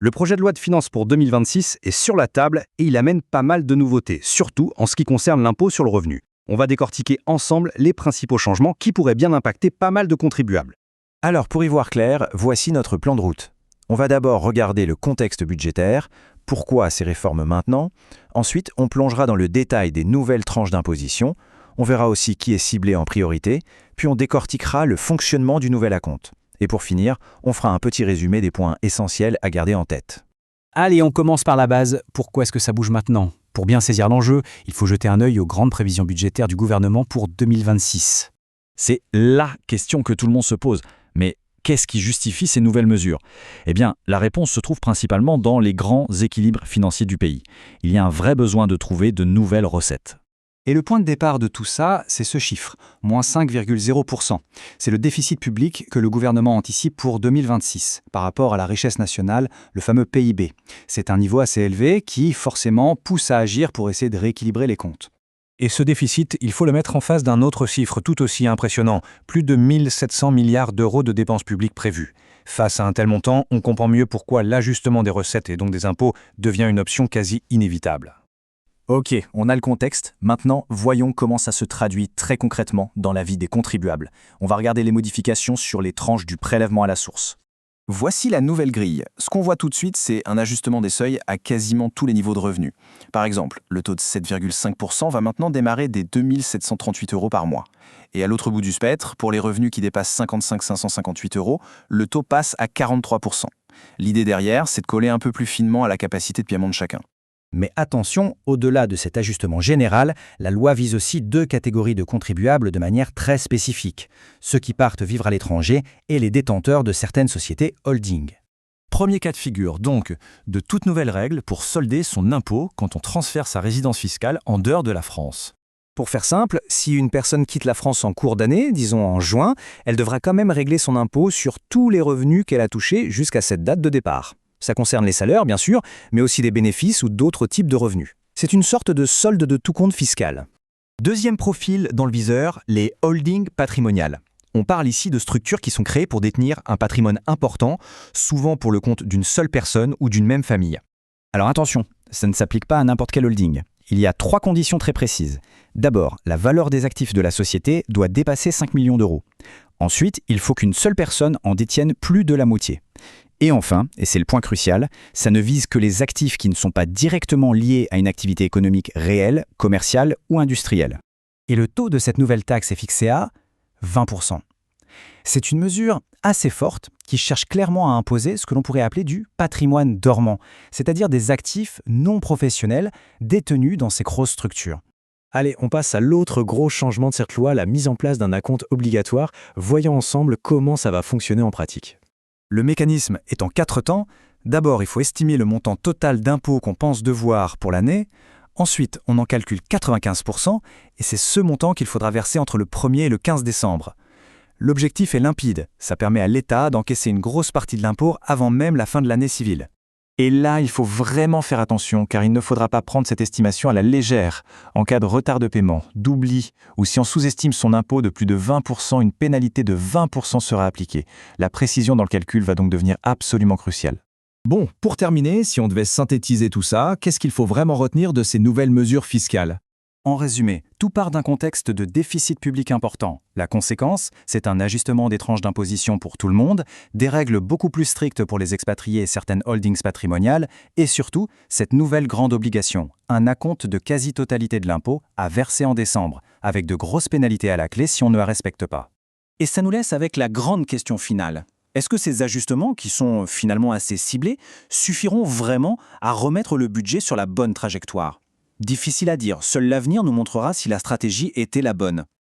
Le projet de loi de finances pour 2026 est sur la table et il amène pas mal de nouveautés, surtout en ce qui concerne l'impôt sur le revenu. On va décortiquer ensemble les principaux changements qui pourraient bien impacter pas mal de contribuables. Alors pour y voir clair, voici notre plan de route. On va d'abord regarder le contexte budgétaire, pourquoi ces réformes maintenant. Ensuite, on plongera dans le détail des nouvelles tranches d'imposition. On verra aussi qui est ciblé en priorité, puis on décortiquera le fonctionnement du nouvel acompte. Et pour finir, on fera un petit résumé des points essentiels à garder en tête. Allez, on commence par la base. Pourquoi est-ce que ça bouge maintenant? Pour bien saisir l'enjeu, il faut jeter un œil aux grandes prévisions budgétaires du gouvernement pour 2026. C'est LA question que tout le monde se pose. Mais qu'est-ce qui justifie ces nouvelles mesures? Eh bien, la réponse se trouve principalement dans les grands équilibres financiers du pays. Il y a un vrai besoin de trouver de nouvelles recettes. Et le point de départ de tout ça, c'est ce chiffre, moins 5,0%. C'est le déficit public que le gouvernement anticipe pour 2026, par rapport à la richesse nationale, le fameux PIB. C'est un niveau assez élevé qui, forcément, pousse à agir pour essayer de rééquilibrer les comptes. Et ce déficit, il faut le mettre en face d'un autre chiffre tout aussi impressionnant, plus de 1700 milliards d'euros de dépenses publiques prévues. Face à un tel montant, on comprend mieux pourquoi l'ajustement des recettes et donc des impôts devient une option quasi inévitable. Ok, on a le contexte. Maintenant, voyons comment ça se traduit très concrètement dans la vie des contribuables. On va regarder les modifications sur les tranches du prélèvement à la source. Voici la nouvelle grille. Ce qu'on voit tout de suite, c'est un ajustement des seuils à quasiment tous les niveaux de revenus. Par exemple, le taux de 7,5% va maintenant démarrer des 2 738 € par mois. Et à l'autre bout du spectre, pour les revenus qui dépassent 55 558 €, le taux passe à 43%. L'idée derrière, c'est de coller un peu plus finement à la capacité de paiement de chacun. Mais attention, au-delà de cet ajustement général, la loi vise aussi deux catégories de contribuables de manière très spécifique, ceux qui partent vivre à l'étranger et les détenteurs de certaines sociétés holding. Premier cas de figure, donc, de toute nouvelle règle pour solder son impôt quand on transfère sa résidence fiscale en dehors de la France. Pour faire simple, si une personne quitte la France en cours d'année, disons en juin, elle devra quand même régler son impôt sur tous les revenus qu'elle a touchés jusqu'à cette date de départ. Ça concerne les salaires, bien sûr, mais aussi des bénéfices ou d'autres types de revenus. C'est une sorte de solde de tout compte fiscal. Deuxième profil dans le viseur, les holdings patrimoniales. On parle ici de structures qui sont créées pour détenir un patrimoine important, souvent pour le compte d'une seule personne ou d'une même famille. Alors attention, ça ne s'applique pas à n'importe quel holding. Il y a 3 conditions très précises. D'abord, la valeur des actifs de la société doit dépasser 5 millions d'euros. Ensuite, il faut qu'une seule personne en détienne plus de la moitié. Et enfin, et c'est le point crucial, ça ne vise que les actifs qui ne sont pas directement liés à une activité économique réelle, commerciale ou industrielle. Et le taux de cette nouvelle taxe est fixé à 20%. C'est une mesure assez forte qui cherche clairement à imposer ce que l'on pourrait appeler du patrimoine dormant, c'est-à-dire des actifs non professionnels détenus dans ces grosses structures. Allez, on passe à l'autre gros changement de cette loi, la mise en place d'un acompte obligatoire. Voyons ensemble comment ça va fonctionner en pratique. Le mécanisme est en 4 temps. D'abord, il faut estimer le montant total d'impôts qu'on pense devoir pour l'année. Ensuite, on en calcule 95%, et c'est ce montant qu'il faudra verser entre le 1er et le 15 décembre. L'objectif est limpide, ça permet à l'État d'encaisser une grosse partie de l'impôt avant même la fin de l'année civile. Et là, il faut vraiment faire attention, car il ne faudra pas prendre cette estimation à la légère. En cas de retard de paiement, d'oubli, ou si on sous-estime son impôt de plus de 20%, une pénalité de 20% sera appliquée. La précision dans le calcul va donc devenir absolument cruciale. Bon, pour terminer, si on devait synthétiser tout ça, qu'est-ce qu'il faut vraiment retenir de ces nouvelles mesures fiscales ? En résumé, tout part d'un contexte de déficit public important. La conséquence, c'est un ajustement des tranches d'imposition pour tout le monde, des règles beaucoup plus strictes pour les expatriés et certaines holdings patrimoniales, et surtout, cette nouvelle grande obligation, un acompte de quasi-totalité de l'impôt à verser en décembre, avec de grosses pénalités à la clé si on ne la respecte pas. Et ça nous laisse avec la grande question finale. Est-ce que ces ajustements, qui sont finalement assez ciblés, suffiront vraiment à remettre le budget sur la bonne trajectoire ? Difficile à dire, seul l'avenir nous montrera si la stratégie était la bonne.